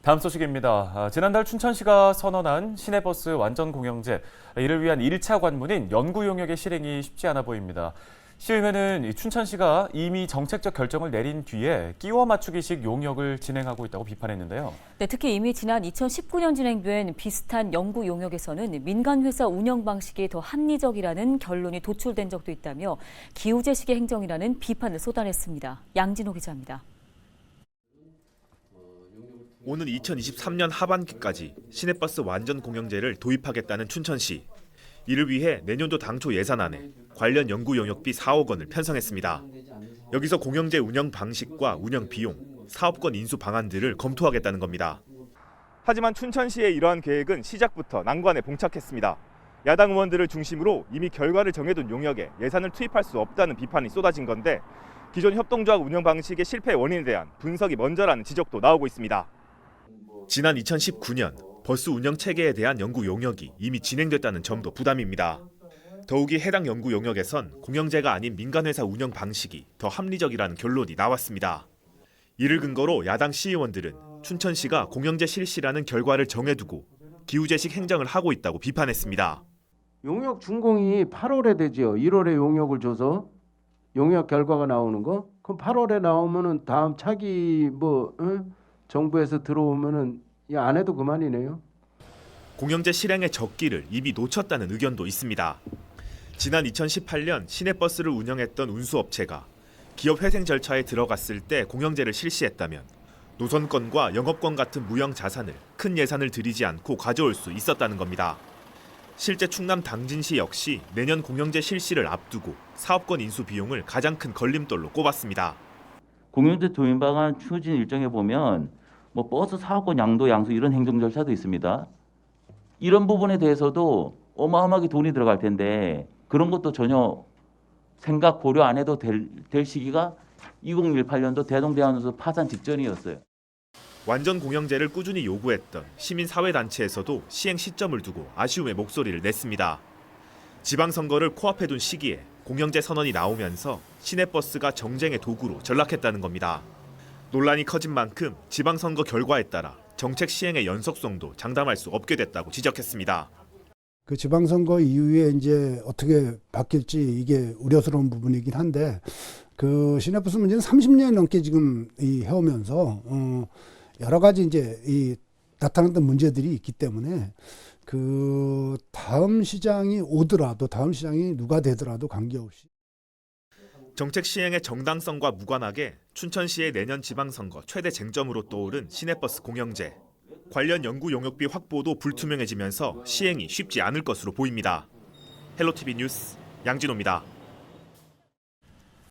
다음 소식입니다. 지난달 춘천시가 선언한 시내버스 완전 공영제, 이를 위한 1차 관문인 연구 용역의 실행이 쉽지 않아 보입니다. 시의회는 춘천시가 이미 정책적 결정을 내린 뒤에 끼워 맞추기식 용역을 진행하고 있다고 비판했는데요. 네, 특히 이미 지난 2019년 진행된 비슷한 연구 용역에서는 민간회사 운영 방식이 더 합리적이라는 결론이 도출된 적도 있다며 기우제식의 행정이라는 비판을 쏟아냈습니다. 양진호 기자입니다. 오는 2023년 하반기까지 시내버스 완전 공영제를 도입하겠다는 춘천시. 이를 위해 내년도 당초 예산안에 관련 연구 용역비 4억 원을 편성했습니다. 여기서 공영제 운영 방식과 운영 비용, 사업권 인수 방안들을 검토하겠다는 겁니다. 하지만 춘천시의 이러한 계획은 시작부터 난관에 봉착했습니다. 야당 의원들을 중심으로 이미 결과를 정해둔 용역에 예산을 투입할 수 없다는 비판이 쏟아진 건데 기존 협동조합 운영 방식의 실패 원인에 대한 분석이 먼저라는 지적도 나오고 있습니다. 지난 2019년 버스 운영 체계에 대한 연구 용역이 이미 진행됐다는 점도 부담입니다. 더욱이 해당 연구 용역에선 공영제가 아닌 민간회사 운영 방식이 더 합리적이라는 결론이 나왔습니다. 이를 근거로 야당 시의원들은 춘천시가 공영제 실시라는 결과를 정해두고 기우제식 행정을 하고 있다고 비판했습니다. 용역 준공이 8월에 되죠. 1월에 용역을 줘서 용역 결과가 나오는 거. 그럼 8월에 나오면은 다음 차기 정부에서 들어오면은 안 해도 그만이네요. 공영제 실행의 적기를 이미 놓쳤다는 의견도 있습니다. 지난 2018년 시내버스를 운영했던 운수업체가 기업 회생 절차에 들어갔을 때 공영제를 실시했다면 노선권과 영업권 같은 무형 자산을 큰 예산을 들이지 않고 가져올 수 있었다는 겁니다. 실제 충남 당진시 역시 내년 공영제 실시를 앞두고 사업권 인수 비용을 가장 큰 걸림돌로 꼽았습니다. 공영제 도입 방안 추진 일정에 보면 버스 사업권 양도 양수 이런 행정 절차도 있습니다. 이런 부분에 대해서도 어마어마하게 돈이 들어갈 텐데 그런 것도 전혀 생각 고려 안 해도 될 시기가 2018년도 대동대학로에서 파산 직전이었어요. 완전 공영제를 꾸준히 요구했던 시민사회단체에서도 시행 시점을 두고 아쉬움의 목소리를 냈습니다. 지방선거를 코앞에 둔 시기에 공영제 선언이 나오면서 시내버스가 정쟁의 도구로 전락했다는 겁니다. 논란이 커진 만큼 지방선거 결과에 따라 정책 시행의 연속성도 장담할 수 없게 됐다고 지적했습니다. 그 지방선거 이후에 이제 어떻게 바뀔지 이게 우려스러운 부분이긴 한데 그 시내버스 문제는 30년 넘게 지금 해오면서 여러 가지 이제 나타났던 문제들이 있기 때문에 그 다음 시장이 오더라도 다음 시장이 누가 되더라도 관계없이. 정책 시행의 정당성과 무관하게 춘천시의 내년 지방선거 최대 쟁점으로 떠오른 시내버스 공영제. 관련 연구 용역비 확보도 불투명해지면서 시행이 쉽지 않을 것으로 보입니다. 헬로티비 뉴스 양진호입니다.